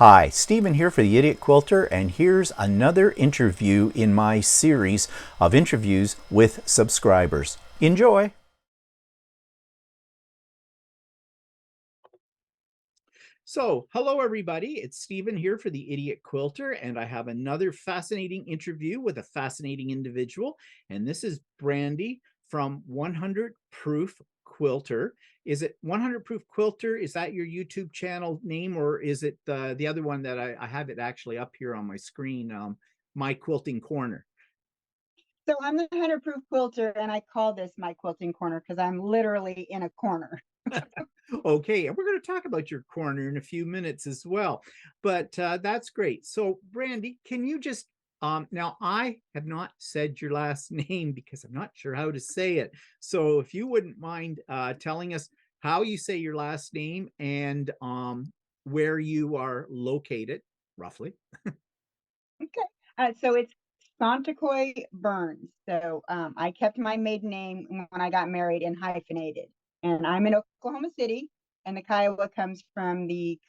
Hi, Stephen here for the Idiot Quilter, and here's another interview in my series of interviews with subscribers. Enjoy! So, hello everybody, it's Stephen here for the Idiot Quilter, and I have another fascinating interview with a fascinating individual, and this is Brandy from 100 Proof Quilter. Is it 100 Proof Quilter? Is that your YouTube channel name, or is it the other one that I have it actually up here on my screen, My Quilting Corner? So I'm the 100 Proof Quilter, and I call this my quilting corner because I'm literally in a corner. Okay, and we're going to talk about your corner in a few minutes as well, but that's great. So, Brandy, can you just now I have not said your last name because I'm not sure how to say it. So, if you wouldn't mind telling us how you say your last name and where you are located, roughly. Okay. So it's Tsonetokoy-Burns. So I kept my maiden name when I got married and hyphenated. And I'm in Oklahoma City, and the Kiowa comes from the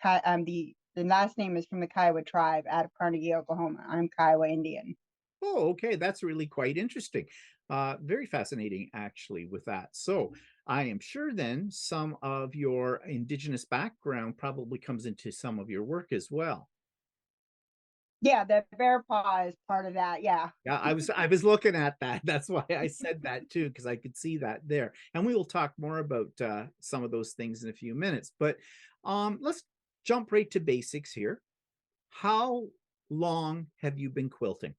last name is from the Kiowa tribe out of Carnegie, Oklahoma. I'm Kiowa Indian. Oh, okay, that's really quite interesting. Very fascinating, actually, with that. So I am sure then some of your indigenous background probably comes into some of your work as well. Yeah, the bear paw is part of that. Yeah. Yeah, I was looking at that. That's why I said that too, because I could see that there. And we will talk more about some of those things in a few minutes. But let's jump right to basics here. How long have you been quilting?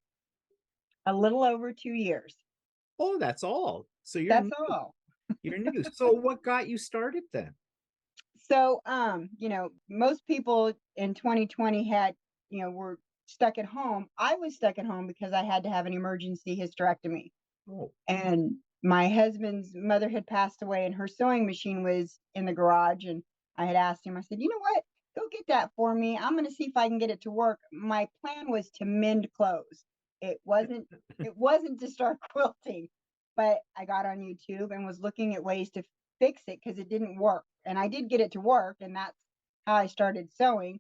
A little over 2 years. Oh, that's all. So you're That's new. all. You're new. So what got you started then? So, most people in 2020 were stuck at home. I was stuck at home because I had to have an emergency hysterectomy. Oh, And my husband's mother had passed away, and her sewing machine was in the garage. And I had asked him, I said, you know what? Go get that for me. I'm going to see if I can get it to work. My plan was to mend clothes. It wasn't, it wasn't to start quilting, but I got on YouTube and was looking at ways to fix it because it didn't work. And I did get it to work, and that's how I started sewing.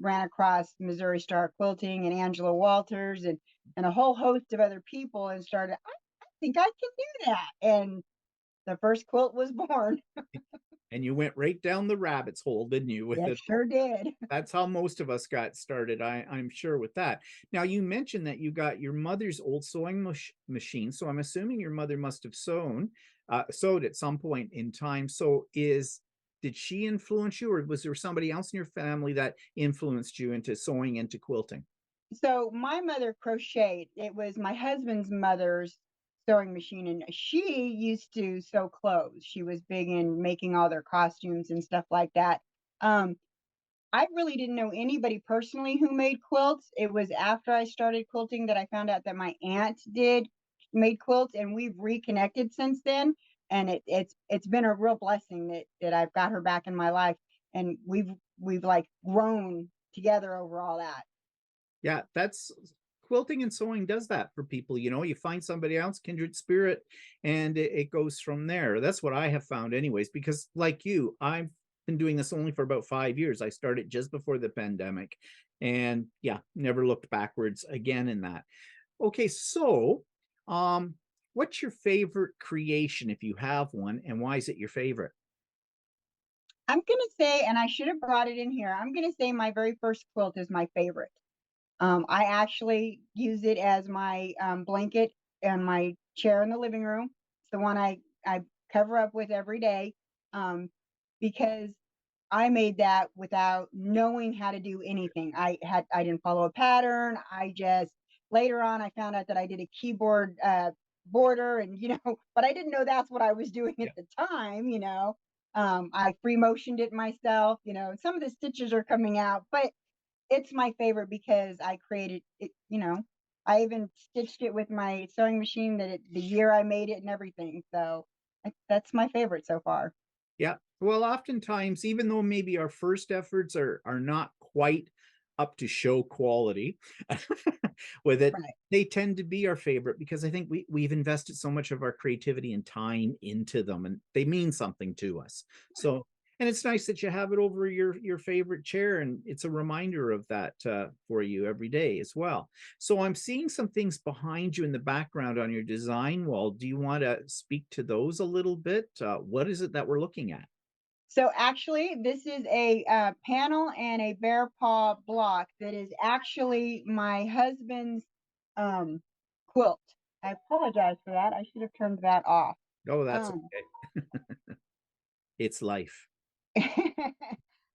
Ran across Missouri Star Quilting and Angela Walters and a whole host of other people, and started, I think I can do that. And the first quilt was born. and you went right down the rabbit's hole, didn't you, with Yes, it? sure did. That's how most of us got started. I'm sure with that. Now, you mentioned that you got your mother's old sewing machine, so I'm assuming your mother must have sewed at some point in time. So, did she influence you, or was there somebody else in your family that influenced you into sewing, into quilting? So my mother crocheted. It was my husband's mother's sewing machine, and she used to sew clothes. She was big in making all their costumes and stuff like that. Um, I really didn't know anybody personally who made quilts. It was after I started quilting that I found out that my aunt did made quilts, and we've reconnected since then. And it's been a real blessing that I've got her back in my life, and we've like grown together over all that. Yeah, that's quilting and sewing does that for people. You find somebody else, kindred spirit, and it goes from there. That's what I have found, anyways, because like you, I've been doing this only for about 5 years. I started just before the pandemic, and yeah, never looked backwards again in that. Okay, so um, what's your favorite creation if you have one, and why is it your favorite? I'm gonna say, and I should have brought it in here. I'm gonna say my very first quilt is my favorite. I actually use it as my blanket and my chair in the living room. It's the one I cover up with every day, because I made that without knowing how to do anything. I didn't follow a pattern. I just later on I found out that I did a keyboard border, and but I didn't know that's what I was doing at Yeah. the time. I free motioned it myself. Some of the stitches are coming out, but it's my favorite because I created it. I even stitched it with my sewing machine the year I made it and everything. So that's my favorite so far. Yeah. Well, oftentimes, even though maybe our first efforts are not quite up to show quality with it, Right. they tend to be our favorite because I think we've invested so much of our creativity and time into them, and they mean something to us. So And it's nice that you have it over your favorite chair, and it's a reminder of that for you every day as well. So I'm seeing some things behind you in the background on your design wall. Do you want to speak to those a little bit? What is it that we're looking at? So actually, this is a panel and a bear paw block that is actually my husband's um, quilt. I apologize for that. I should have turned that off. Oh, that's Um, okay. It's life.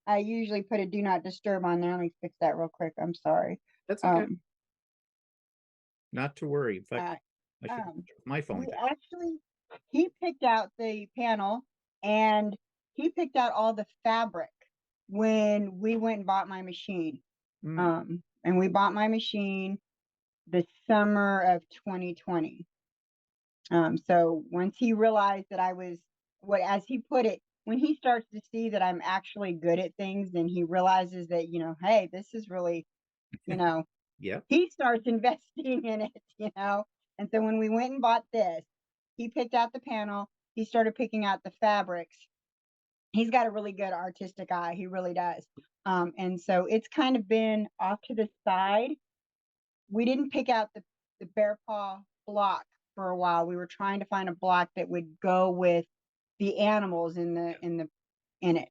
I usually put a do not disturb on there. Let me fix that real quick. I'm sorry. That's okay. Um, Not to worry. In fact, uh, I should um, turn my phone we down. actually, he picked out the panel and he picked out all the fabric when we went and bought my machine. Mm, And we bought my machine the summer of 2020. So once he realized that I was what, as he put it, when he starts to see that I'm actually good at things, then he realizes that, hey, this is really, you know, yeah. he starts investing in it. And so when we went and bought this, he picked out the panel, he started picking out the fabrics. He's got a really good artistic eye, he really does. And so it's kind of been off to the side. We didn't pick out the bear paw block for a while. We were trying to find a block that would go with the animals in it.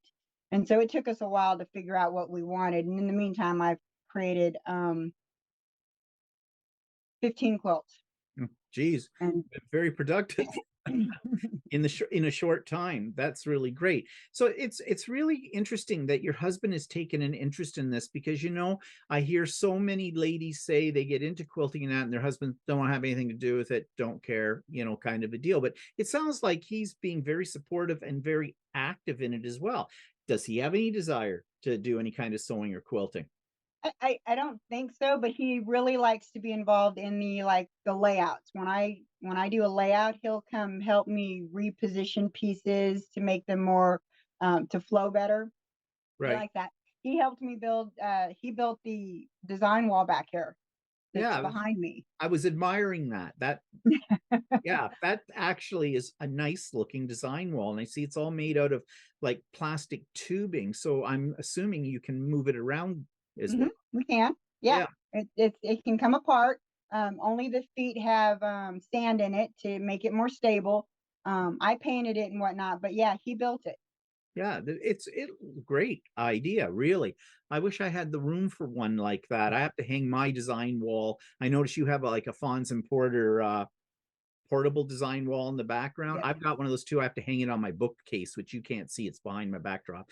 And so it took us a while to figure out what we wanted. And in the meantime, I've created 15 quilts. Geez, And very productive. In a short time. That's really great. So it's really interesting that your husband has taken an interest in this, because I hear so many ladies say they get into quilting and that, and their husbands don't have anything to do with it, don't care, kind of a deal. But it sounds like he's being very supportive and very active in it as well. Does he have any desire to do any kind of sewing or quilting? I don't think so, but he really likes to be involved in the layouts. When I do a layout, he'll come help me reposition pieces to make them more to flow better. He Right. likes that. He built the design wall back here that's Yeah, behind me. I was admiring that. Yeah, that actually is a nice looking design wall. And I see it's all made out of like plastic tubing. So I'm assuming you can move it around as well. We can. Yeah. Yeah. It can come apart. Only the feet have sand in it to make it more stable. I painted it and whatnot, but yeah, he built it. Yeah, it's great idea, really. I wish I had the room for one like that. I have to hang my design wall. I notice you have like a Fons and Porter portable design wall in the background. Yes. I've got one of those too. I have to hang it on my bookcase, which you can't see. It's behind my backdrop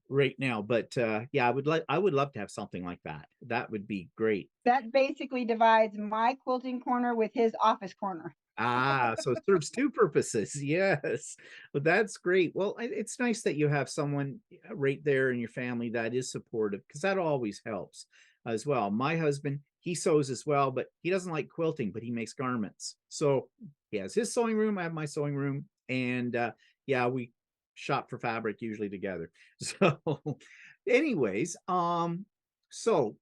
right now. But yeah, I would love to have something like that. That would be great. That basically divides my quilting corner with his office corner. Ah, so it serves two purposes. Yes. Well, that's great. Well, it's nice that you have someone right there in your family that is supportive, because that always helps as well. My husband, he sews as well, but he doesn't like quilting, but he makes garments. So he has his sewing room, I have my sewing room, and yeah, we shop for fabric usually together. So anyways, so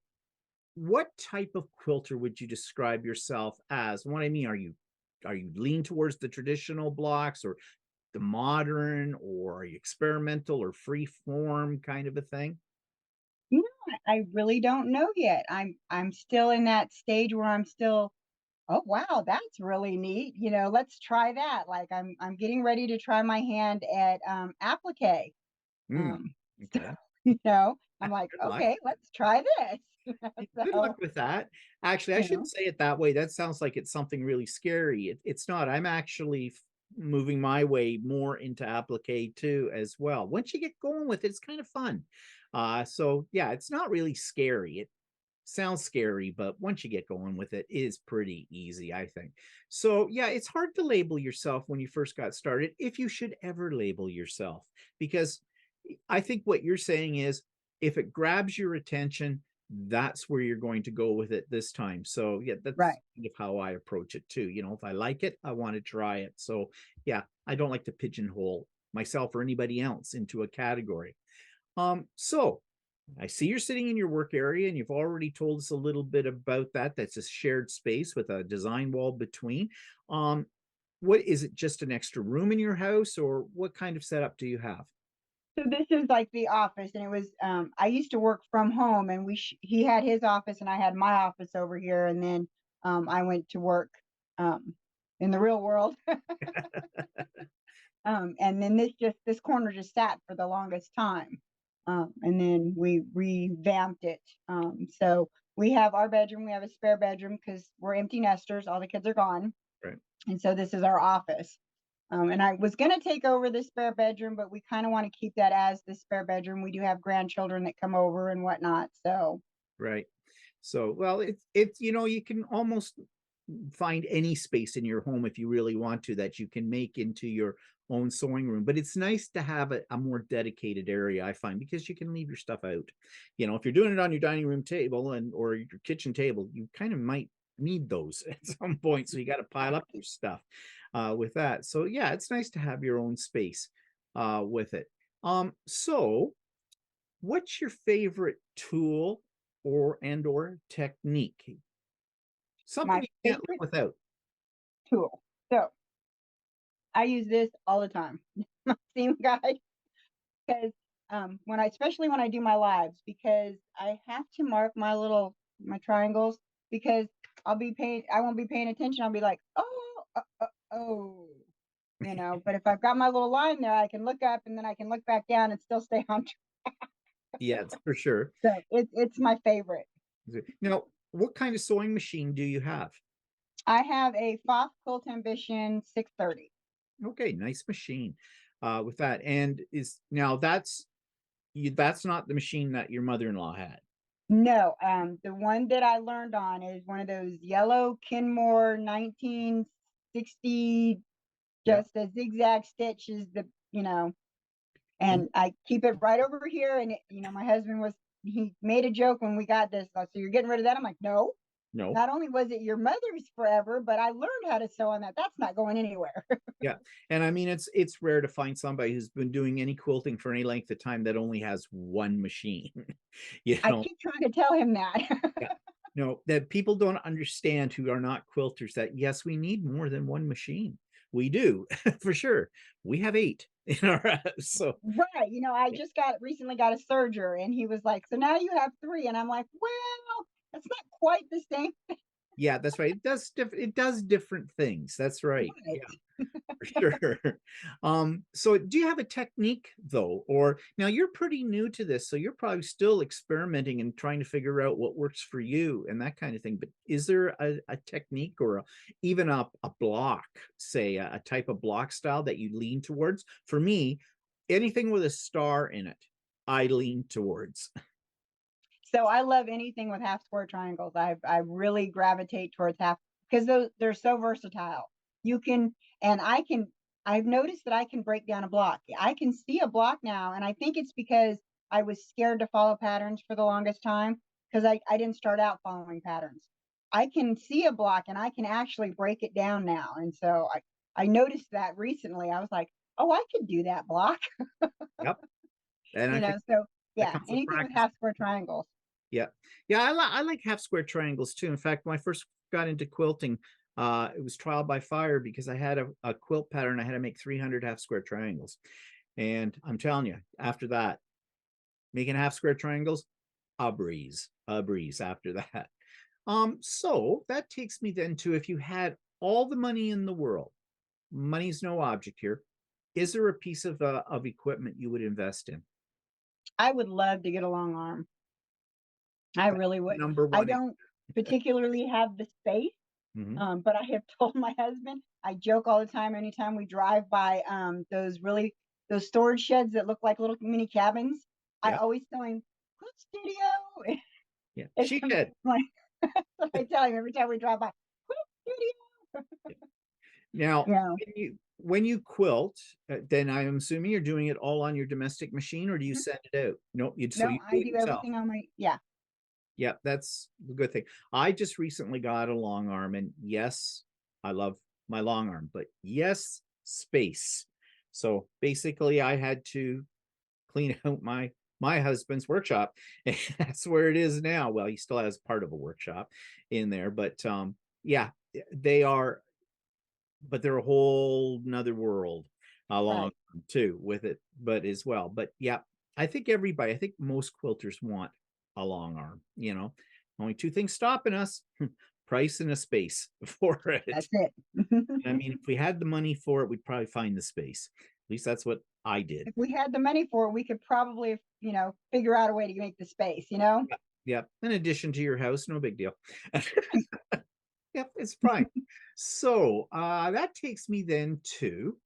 what type of quilter would you describe yourself as? What I mean, are you lean towards the traditional blocks, or the modern, or are you experimental or free form kind of a thing? I really don't know yet. I'm still in that stage where I'm still, oh wow, that's really neat. Let's try that. Like I'm getting ready to try my hand at applique. Hmm. Um, so, Okay. I'm like, Good luck. okay, let's try this. Good luck So, with that. Actually, I you know, shouldn't say it that way. That sounds like it's something really scary. It's not. I'm actually moving my way more into applique too as well. Once you get going with it, it's kind of fun. So yeah, it's not really scary. It sounds scary, but once you get going with it, it is pretty easy, I think. So yeah, it's hard to label yourself when you first got started, if you should ever label yourself, because I think what you're saying is, if it grabs your attention, that's where you're going to go with it this time. So yeah, that's right. kind of how I approach it too. If I like it, I want to try it. So yeah, I don't like to pigeonhole myself or anybody else into a category. So I see you're sitting in your work area, and you've already told us a little bit about that. That's a shared space with a design wall between. What is it, just an extra room in your house, or what kind of setup do you have? So this is like the office, and it was, I used to work from home, and he had his office and I had my office over here, and then I went to work um in the real world. And then this corner just sat for the longest time. And then we revamped it. So we have our bedroom, we have a spare bedroom because we're empty nesters, all the kids are gone. Right. And so this is our office. And I was going to take over the spare bedroom, but we kind of want to keep that as the spare bedroom. We do have grandchildren that come over and whatnot. So, Right. So, well, it's, you can almost find any space in your home if you really want to that you can make into your own sewing room. But it's nice to have a more dedicated area, I find, because you can leave your stuff out. If you're doing it on your dining room table or your kitchen table, you kind of might need those at some point. So you got to pile up your stuff with that. So yeah, it's nice to have your own space with it. So what's your favorite tool or technique? Something my you can't live favorite without. tool. So, I use this all the time. My seam guide, because especially when I do my lives, because I have to mark my triangles, because I won't be paying attention. I'll be like, oh, oh, But if I've got my little line there, I can look up and then I can look back down and still stay on track. Yes, for sure. So it's my favorite. Now, what kind of sewing machine do you have? I have a Fox Quilt Ambition 630. Okay, nice machine with that. And that's not the machine that your mother-in-law had. No, the one that I learned on is one of those yellow Kenmore 1960, Yeah. just a zigzag stitch is And and I keep it right over here. And my husband he made a joke when we got this. So you're getting rid of that? I'm like, no. no, Not only was it your mother's forever, but I learned how to sew on that. That's not going anywhere. yeah. And I mean, it's rare to find somebody who's been doing any quilting for any length of time that only has one machine. you I know, keep trying to tell him that. yeah. No, that people don't understand who are not quilters that yes, we need more than one machine. We do for sure. We have 8 in our house. So Right. I just recently got a serger, and he was like, so now you have 3. And I'm like, well, that's not quite the same. yeah, that's right. It does different things. That's right. Right. Yeah, for sure. So do you have a technique though? Or now you're pretty new to this, so you're probably still experimenting and trying to figure out what works for you and that kind of thing. But is there a technique or even a block, say a type of block style that you lean towards? For me, anything with a star in it, I lean towards. So I love anything with half square triangles. I really gravitate towards half, because they're so versatile. You can and I can I've noticed that I can break down a block. I can see a block now, and I think it's because I was scared to follow patterns for the longest time, because I didn't start out following patterns. I can see a block and I can actually break it down now. And so I noticed that recently. I was like, oh, I could do that block. Yep. And I think So that yeah, comes with anything with practice. half square triangles. Yeah. Yeah, I like half square triangles too. In fact, when I first got into quilting, it was trial by fire because I had a quilt pattern. I had to make 300 half square triangles. And I'm telling you, after that, making half square triangles, a breeze after that. So that takes me then to, if you had all the money in the world, money's no object here, is there a piece of equipment you would invest in? I would love to get a long arm. I That's really would. number I one. don't particularly have the space, Mhm. but I have told my husband, I joke all the time anytime we drive by those storage sheds that look like little mini cabins. I Yeah, always tell him, "Quilt studio." yeah. It's She did. like that's what I tell him every time we drive by. Quilt studio. Now, Yeah. when you quilt, then I'm assuming you're doing it all on your domestic machine, or do you Mhm. send it out? No, so No, you do I it do yourself. everything on my yeah. Yeah, that's a good thing. I just recently got a long arm, and yes, I love my long arm, but yes, space. So basically, I had to clean out my husband's workshop, and that's where it is now. Well, he still has part of a workshop in there, but yeah, they are, but they're a whole nother world. along Right. too with it, but as well. But yeah, I think everybody, I think most quilters want a long arm, you know. Only two things stopping us: price and a space for it. That's it. I mean, if we had the money for it, we'd probably find the space. At least that's what I did. If we had the money for it, we could probably, figure out a way to make the space. Yeah. Yeah. In addition to your house, no big deal. Yep, it's fine. So that takes me then to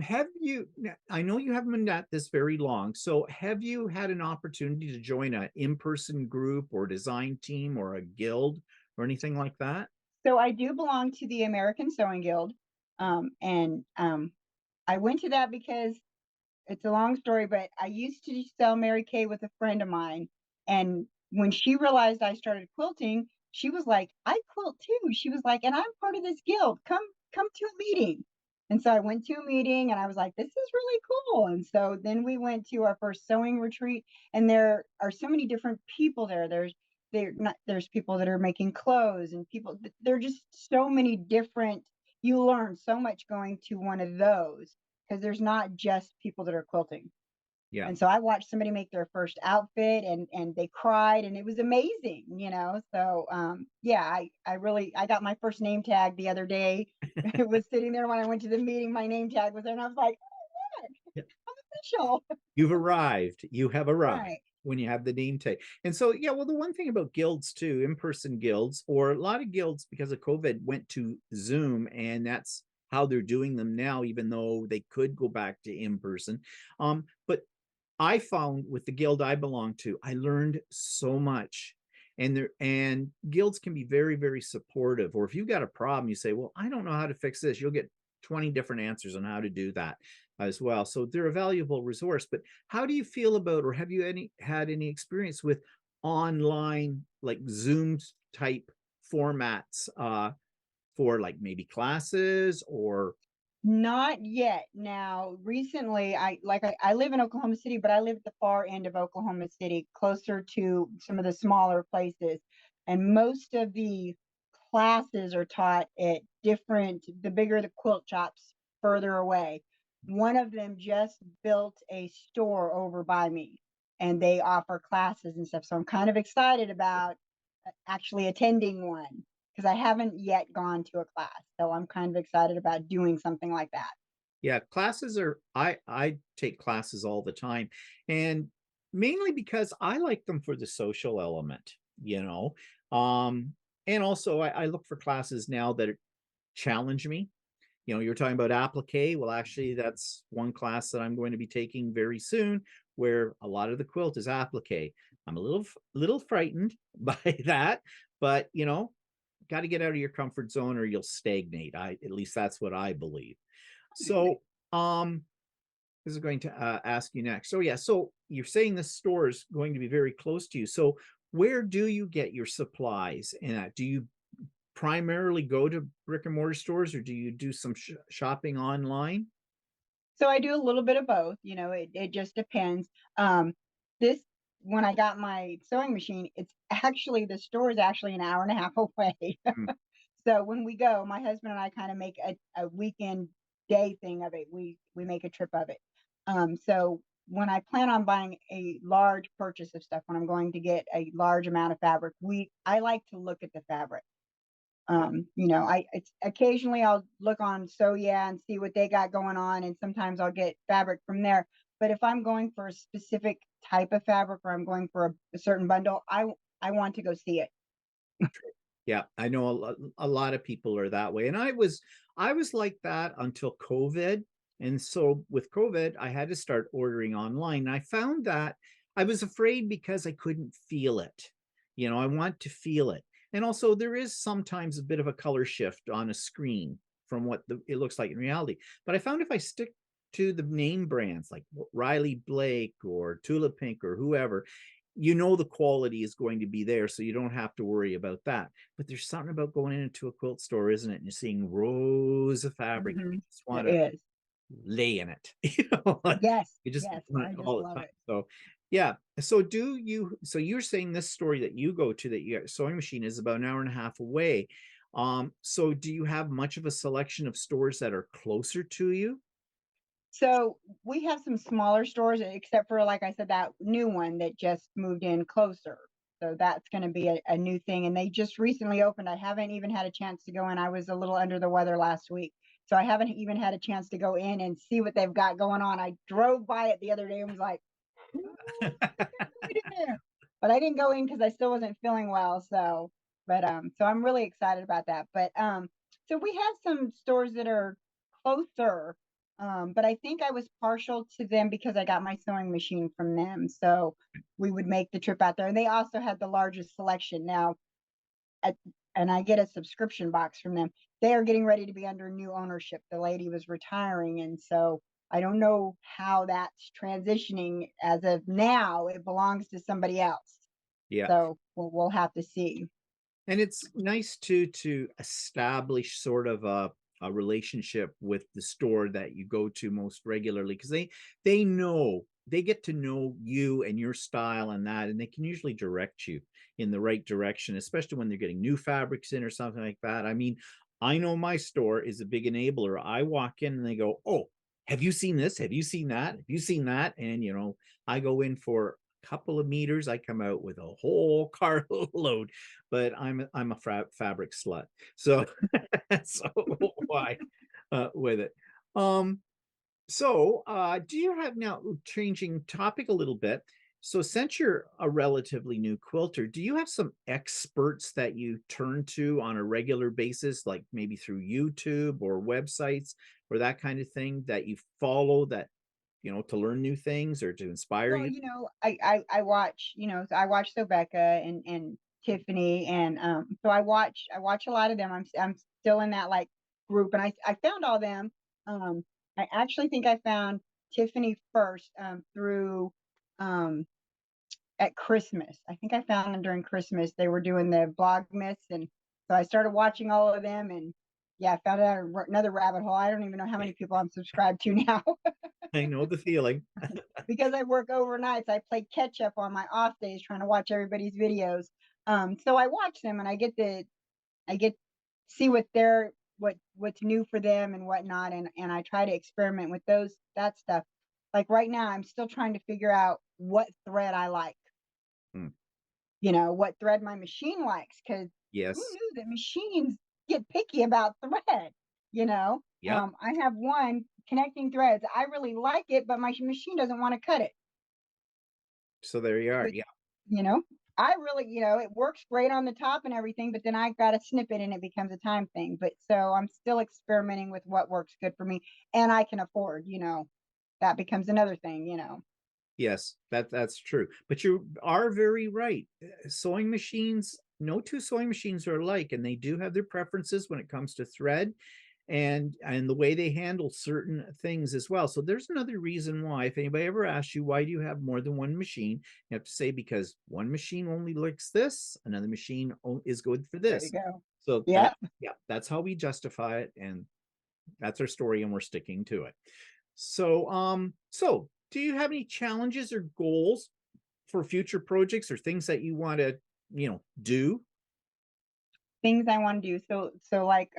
have you I know you haven't been at this very long, so have you had an opportunity to join an in-person group or design team or a guild or anything like that? So I do belong to the American Sewing Guild. And I went to that because it's a long story, but I used to sell Mary Kay with a friend of mine. And when she realized I started quilting, she was like, I quilt too. She was like, and I'm part of this guild. Come to a meeting. And so I went to a meeting and I was like, this is really cool. And so then we went to our first sewing retreat, and there are so many different people there. There's people that are making clothes, and people, there are just so many different, you learn so much going to one of those, because there's not just people that are quilting. Yeah. And so I watched somebody make their first outfit, and they cried, and it was amazing. So yeah, I got my first name tag the other day. It was sitting there when I went to the meeting, my name tag was there, and I was like, oh, Yeah. I'm official. You've arrived. You have arrived Right. when you have the name tag. And so, yeah, well, the one thing about guilds too, in-person guilds, or a lot of guilds because of COVID went to Zoom, and that's how they're doing them now, even though they could go back to in-person. But I found with the guild I belong to, I learned so much. And guilds can be very, very supportive. Or if you've got a problem, you say, well, I don't know how to fix this. You'll get 20 different answers on how to do that as well. So they're a valuable resource. But how do you feel about, or have you had any experience with online, like Zoom type formats for like maybe classes or Not yet. Now, recently, I live in Oklahoma City, but I live at the far end of Oklahoma City, closer to some of the smaller places. And most of the classes are taught at the bigger the quilt shops further away. One of them just built a store over by me, and they offer classes and stuff. So I'm kind of excited about actually attending one, because I haven't yet gone to a class. So I'm kind of excited about doing something like that. yeah, classes are I take classes all the time, and mainly because I like them for the social element, you know. Um, and also I look for classes now that challenge me. You know, you're talking about applique. Well, actually, that's one class that I'm going to be taking very soon, where a lot of the quilt is applique. I'm a little frightened by that, but you know, got to get out of your comfort zone or you'll stagnate. At least that's what I believe. So, this is going to ask you next. So, yeah, so you're saying this store is going to be very close to you. So, where do you get your supplies? And do you primarily go to brick and mortar stores, or do you do some shopping online? So I do a little bit of both. It just depends. This When I got my sewing machine, the store is actually an hour and a half away. Mm. So when we go, my husband and I kind of make a weekend day thing of it. We make a trip of it. So when I plan on buying a large purchase of stuff, when I'm going to get a large amount of fabric, I like to look at the fabric. Yeah. It's occasionally I'll look on So Yeah and see what they got going on, and sometimes I'll get fabric from there. But if I'm going for a specific type of fabric, or I'm going for a certain bundle, I want to go see it. Yeah, I know a lot of people are that way. And I was like that until COVID. And so with COVID, I had to start ordering online. And I found that I was afraid because I couldn't feel it. You know, I want to feel it. And also there is sometimes a bit of a color shift on a screen from what it looks like in reality. But I found if I stick to the name brands like Riley Blake or Tula Pink or whoever, you know the quality is going to be there, so you don't have to worry about that. But there's something about going into a quilt store, isn't it? And you're seeing rows of fabric. You just It want to is. lay in it. You know, like, Yes, you just yes, want I it just all the love time. it. So yeah. So you're saying this story that you go to, that your sewing machine is about an hour and a half away. So do you have much of a selection of stores that are closer to you? So we have some smaller stores, except for, like I said, that new one that just moved in closer. So that's going to be a new thing. And they just recently opened. I haven't even had a chance to go in. I was a little under the weather last week. So I haven't even had a chance to go in and see what they've got going on. I drove by it the other day and was like, "Ooh, what they're doing in there." But I didn't go in because I still wasn't feeling well. So I'm really excited about that. But so we have some stores that are closer, but I think I was partial to them because I got my sewing machine from them. So we would make the trip out there. And they also had the largest selection. Now, at, and I get a subscription box from them. They are getting ready to be under new ownership. The lady was retiring. And so I don't know how that's transitioning. As of now, it belongs to somebody else. Yeah. So we'll have to see. And it's nice to establish sort of a relationship with the store that you go to most regularly, because they know, they get to know you and your style and that, and they can usually direct you in the right direction, especially when they're getting new fabrics in or something like that. I mean, I know my store is a big enabler. I walk in and they go, "Oh, have you seen this? Have you seen that? Have you seen that?" And I go in for a couple of meters, I come out with a whole carload. But I'm a fabric slut, so so why with it. Um, do you have, now changing topic a little bit? So since you're a relatively new quilter, do you have some experts that you turn to on a regular basis, like maybe through YouTube or websites or that kind of thing that you follow, that to learn new things or to inspire Well, you? I watch, so I watch Sobecca and Tiffany, and so I watch a lot of them. I'm still in that like group, and I found all them. I actually think I found Tiffany first through um at Christmas. I think I found them during Christmas. They were doing the Vlogmas, and so I started watching all of them, and yeah, I found out another rabbit hole. I don't even know how many people I'm subscribed to now. I know the feeling. Because I work overnights, I play catch up on my off days trying to watch everybody's videos. So I watch them, and I get see what's new for them and whatnot, and I try to experiment with that stuff. Like right now, I'm still trying to figure out what thread I like. Hmm. What thread my machine likes, because who Yes. knew that machines get picky about thread? Yep. I have one connecting threads. I really like it, but my machine doesn't want to cut it. So there you are. Which, Yeah. you know, I really, it works great on the top and everything, but then I got to snip it and it becomes a time thing. But so I'm still experimenting with what works good for me and I can afford, that becomes another thing. Yes, that's true. But you are very right. Sewing machines, no two sewing machines are alike, and they do have their preferences when it comes to thread and the way they handle certain things as well. So there's another reason why, if anybody ever asks you why do you have more than one machine, you have to say because one machine only likes this, another machine is good for There you this. go. So Yeah. that, yeah, that's how we justify it, and that's our story, and we're sticking to it. So do you have any challenges or goals for future projects or things that you want to, do? Things I want to do. So like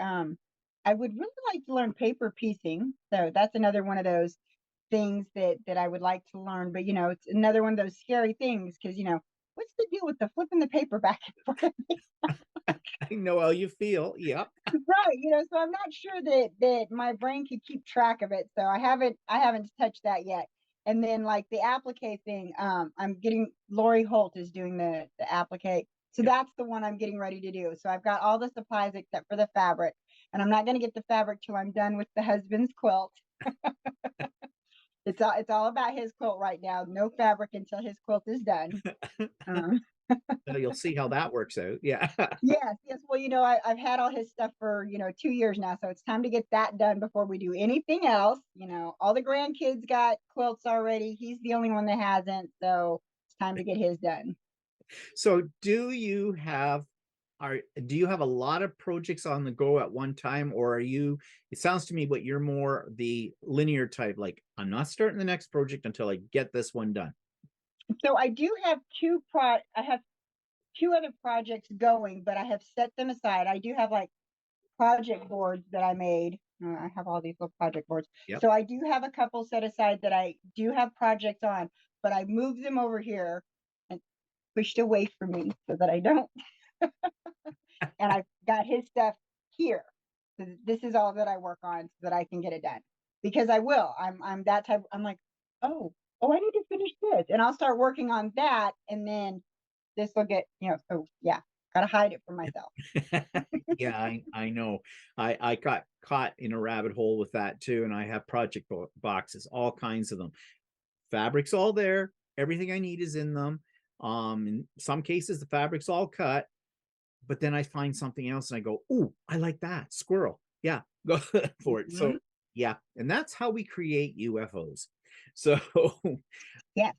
I would really like to learn paper piecing. So that's another one of those things that I would like to learn. But it's another one of those scary things because what's the deal with the flipping the paper back and forth? I know how you feel. Yep. Right. So I'm not sure that my brain could keep track of it. So I haven't touched that yet. And then like the applique thing, I'm getting Lori Holt is doing the applique. So Yep. that's the one I'm getting ready to do. So I've got all the supplies except for the fabric. And I'm not going to get the fabric till I'm done with the husband's quilt. It's all about his quilt right now. No fabric until his quilt is done. Um, You'll see how that works out. Yeah. Yes, yes. Well, I've had all his stuff for, 2 years now. So it's time to get that done before we do anything else. All the grandkids got quilts already. He's the only one that hasn't. So it's time to get his done. So do you have a lot of projects on the go at one time, or it sounds to me, but you're more the linear type, like I'm not starting the next project until I get this one done. So I have two other projects going, but I have set them aside. I do have like project boards that I made I have all these little project boards. Yep. So I do have a couple set aside that I do have projects on, but I moved them over here and pushed away from me so that I don't. And I've got his stuff here. So this is all that I work on so that I can get it done. Because I will. I'm that type. I'm like, oh, I need to finish this. And I'll start working on that. And then this will get, so yeah, gotta hide it from myself. Yeah, I know. I got caught in a rabbit hole with that too, and I have project boxes, all kinds of them. Fabric's all there. Everything I need is in them. In some cases, the fabric's all cut, but then I find something else and I go, "Ooh, I like that squirrel." Yeah, go for it. So Mhm. yeah, and that's how we create UFOs. So Yeah.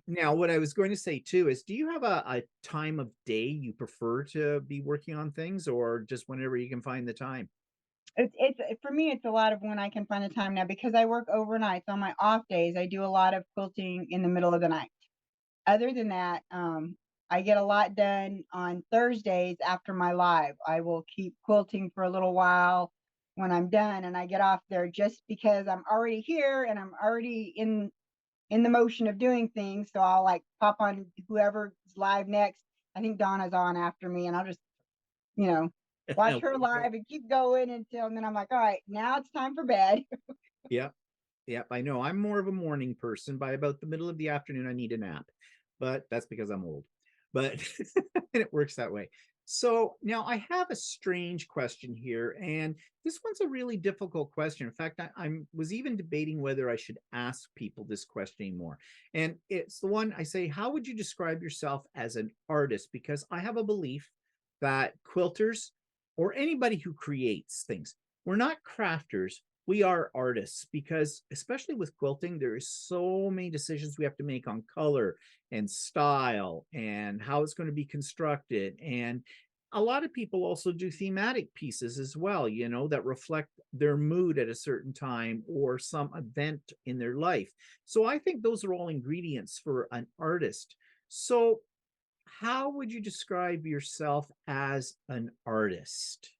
now, what I was going to say too is, do you have a time of day you prefer to be working on things, or just whenever you can find the time? It's for me, it's a lot of when I can find the time now because I work overnight. So on my off days, I do a lot of quilting in the middle of the night. Other than that, I get a lot done on Thursdays after my live. I will keep quilting for a little while when I'm done and I get off there just because I'm already here and I'm already in the motion of doing things. So I'll like pop on whoever's live next. I think Donna's on after me and I'll just, you know, watch her live and keep going until and then I'm like, all right, now it's time for bed. Yeah, yeah, I know. I'm more of a morning person. By about the middle of the afternoon, I need a nap, but that's because I'm old. But and it works that way. So now I have a strange question here, and this one's a really difficult question. In fact, I'm was even debating whether I should ask people this question anymore. And it's the one I say, how would you describe yourself as an artist? Because I have a belief that quilters or anybody who creates things, we're not crafters, we are artists, because especially with quilting there is so many decisions we have to make on color and style and how it's going to be constructed. And a lot of people also do thematic pieces as well, that reflect their mood at a certain time or some event in their life. So I think those are all ingredients for an artist. So how would you describe yourself as an artist?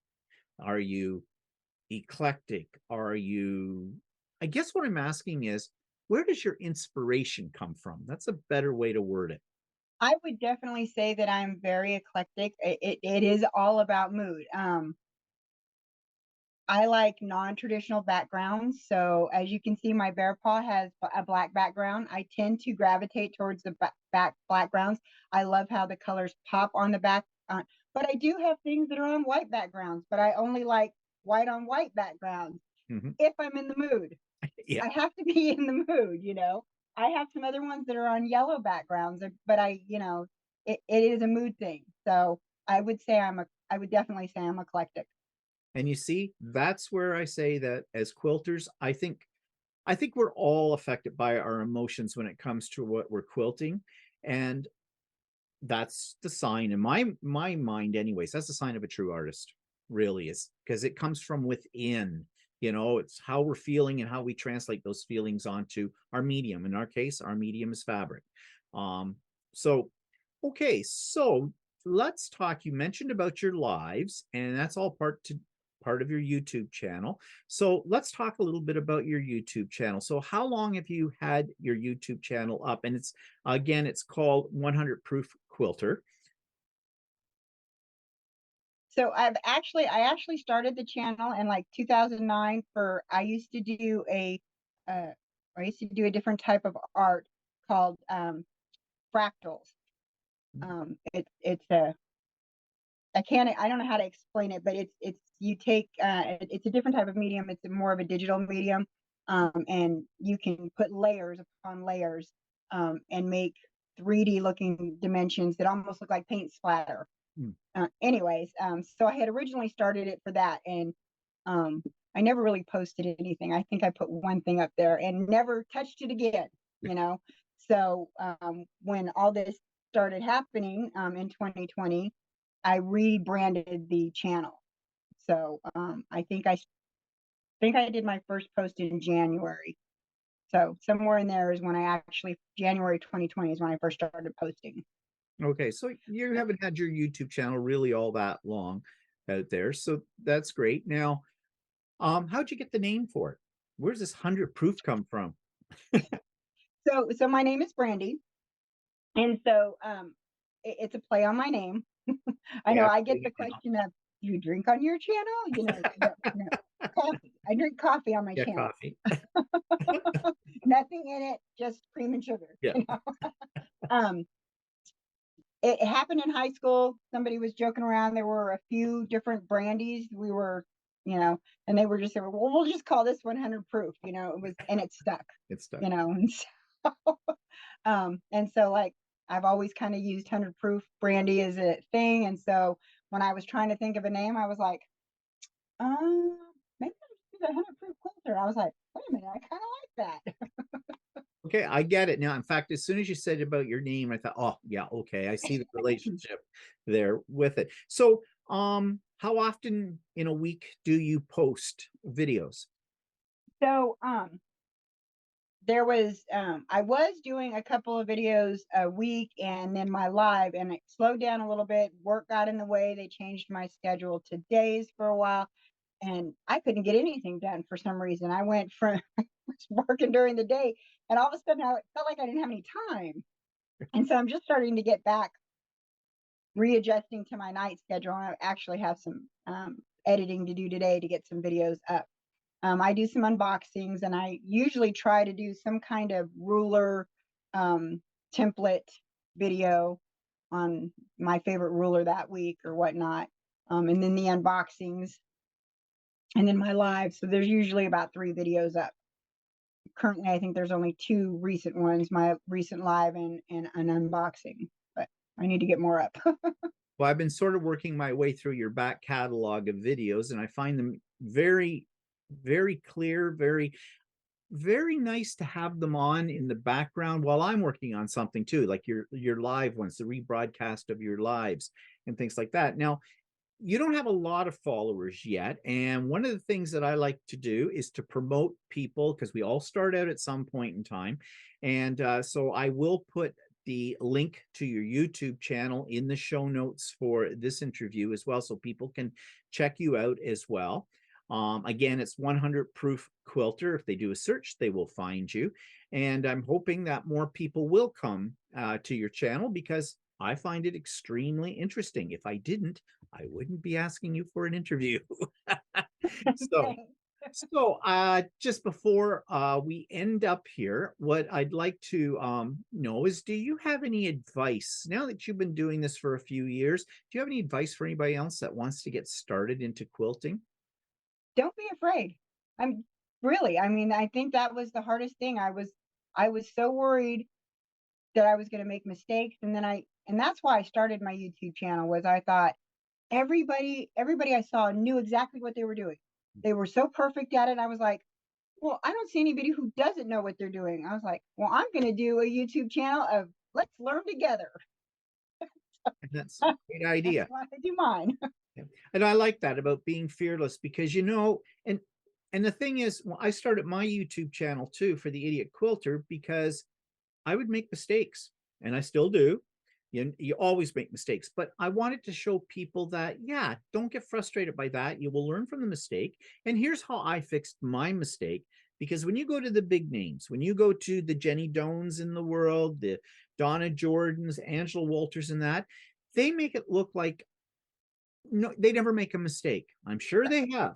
Are you eclectic? Are you, I guess what I'm asking is, where does your inspiration come from? That's a better way to word it. I would definitely say that I'm very eclectic. It is all about mood. I like non-traditional backgrounds. So as you can see, my bear paw has a black background. I tend to gravitate towards the back backgrounds. I love how the colors pop on the back. But I do have things that are on white backgrounds, but I only like white on white backgrounds Mm-hmm. if I'm in the mood. Yeah. I have to be in the mood. I have some other ones that are on yellow backgrounds, but it is a mood thing. So I would definitely say I'm eclectic. And you see, that's where I say that as quilters, I think we're all affected by our emotions when it comes to what we're quilting. And that's the sign in my mind anyways, that's the sign of a true artist, really, is because it comes from within. It's how we're feeling and how we translate those feelings onto our medium. In our case, our medium is fabric. So okay, so let's talk. You mentioned about your lives, and that's all part of your YouTube channel. So let's talk a little bit about your YouTube channel. So how long have you had your YouTube channel up? And it's called 100 Proof Quilter. So I actually started the channel in like 2009 for uh, I used to do a different type of art called fractals. It's a I don't know how to explain it, but it's you take it's a different type of medium. It's more of a digital medium, and you can put layers upon layers and make 3D looking dimensions that almost look like paint splatter. Hmm. So I had originally started it for that, and um, I never really posted anything. I think I put one thing up there and never touched it again. You know, so when all this started happening in 2020, I rebranded the channel. So I think I did my first post in January. So somewhere in there is when I actually January 2020 is when I first started posting. Okay, so you haven't had your YouTube channel really all that long out there, so that's great. Now, How'd you get the name for it? Where's this 100 proof come from? So my name is Brandy, and so it's a play on my name. I know Yeah, I get putting the it down. question of, "Do you drink on your channel?" No, coffee. I drink coffee on my Yeah, channel. coffee. Nothing in it, just cream and sugar. Yeah. Um, it happened in high school. Somebody was joking around. There were a few different brandies. We were, and they were just saying, "Well, we'll just call this 100 proof." It was, and it stuck. It's stuck. And so, like I've always kind of used 100 proof brandy as a thing. And so when I was trying to think of a name, I was like, maybe I'll just do the 100 proof quilter. I was like, wait a minute, I kind of like that. Okay, I get it now. In fact, as soon as you said about your name, I thought, oh yeah, okay, I see the relationship there with it. So, how often in a week do you post videos? So, I was doing a couple of videos a week and then my live, and it slowed down a little bit. Work got in the way. They changed my schedule to days for a while, and I couldn't get anything done for some reason. I went from working during the day, and all of a sudden I felt like I didn't have any time. And so I'm just starting to get back, readjusting to my night schedule. I actually have some editing to do today to get some videos up. I do some unboxings, and I usually try to do some kind of ruler template video on my favorite ruler that week or whatnot. And then the unboxings, and then my live. So there's usually about 3 videos up. Currently, I think there's only 2 recent ones, my recent live and an unboxing, but I need to get more up. Well, I've been sort of working my way through your back catalog of videos, and I find them very, very clear, very nice to have them on in the background while I'm working on something too, like your live ones, the rebroadcast of your lives and things like that. Now, you don't have a lot of followers yet, and one of the things that I like to do is to promote people, because we all start out at some point in time. And so I will put the link to your YouTube channel in the show notes for this interview as well, so people can check you out as well. Again, it's 100 Proof Quilter. If they do a search, they will find you. And I'm hoping that more people will come to your channel, because I find it extremely interesting. If I didn't, I wouldn't be asking you for an interview. so, just before we end up here, what I'd like to know is, do you have any advice now that you've been doing this for a few years? Do you have any advice for anybody else that wants to get started into quilting? Don't be afraid. I'm really, I mean, I think that was the hardest thing. I was so worried that I was going to make mistakes. And that's why I started my YouTube channel. Was I thought everybody I saw knew exactly what they were doing. They were so perfect at it. I was like, well, I don't see anybody who doesn't know what they're doing. I was like, well, I'm going to do a YouTube channel of let's learn together. That's a great That's idea. why I do mine. Yeah. And I like that about being fearless, because and the thing is, well, I started my YouTube channel too for the Idiot Quilter because I would make mistakes, and I still do. You always make mistakes, but I wanted to show people that, yeah, don't get frustrated by that. You will learn from the mistake. And here's how I fixed my mistake. Because when you go to the big names, when you go to the Jenny Doans in the world, the Donna Jordans, Angela Walters, and that, they make it look like, no, they never make a mistake. I'm sure they have,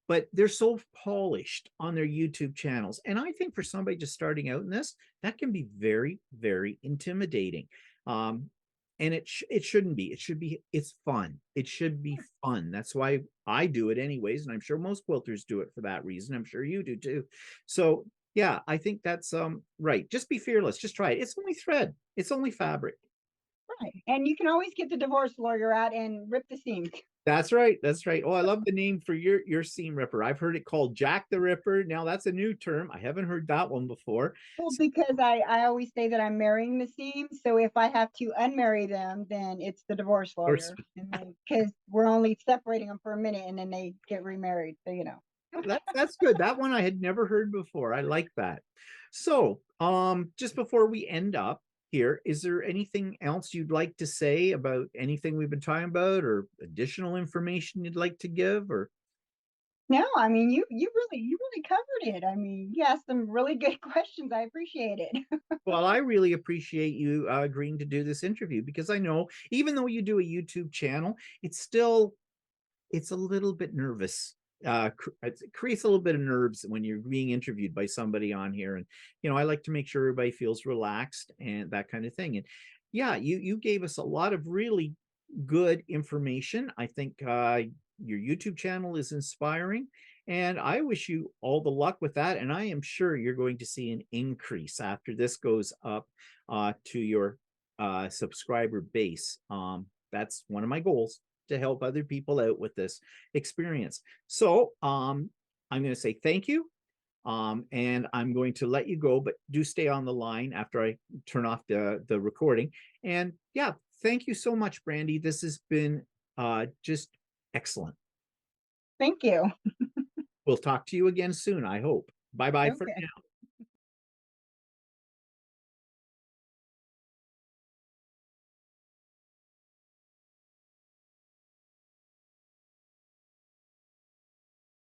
but they're so polished on their YouTube channels. And I think for somebody just starting out in this, that can be very, very intimidating. Um, and it shouldn't be. It should be, it's fun. It should be fun. That's why I do it anyways. And I'm sure most quilters do it for that reason. I'm sure you do too. So yeah, I think that's right. Just be fearless. Just try it. It's only thread. It's only fabric. Right. And you can always get the divorce lawyer out and rip the seams. That's right. That's right. Oh, I love the name for your seam ripper. I've heard it called Jack the Ripper. Now that's a new term. I haven't heard that one before. Well, because I always say that I'm marrying the seams. So if I have to unmarry them, then it's the divorce lawyer. And then because we're only separating them for a minute and then they get remarried. So, That's good. That one I had never heard before. I like that. So, just before we end up here, is there anything else you'd like to say about anything we've been talking about, or additional information you'd like to give, or No, I mean, you really covered it. I mean, you asked some really good questions. I appreciate it. Well, I really appreciate you agreeing to do this interview, because I know even though you do a YouTube channel, it's a little bit nervous. It creates a little bit of nerves when you're being interviewed by somebody on here. And, I like to make sure everybody feels relaxed and that kind of thing. And yeah, you gave us a lot of really good information. I think your YouTube channel is inspiring, and I wish you all the luck with that. And I am sure you're going to see an increase after this goes up to your subscriber base. That's one of my goals, to help other people out with this experience. So I'm going to say thank you. And I'm going to let you go, but do stay on the line after I turn off the recording. And yeah, thank you so much, Brandy. This has been just excellent. Thank you. We'll talk to you again soon, I hope. Bye bye for Okay. now.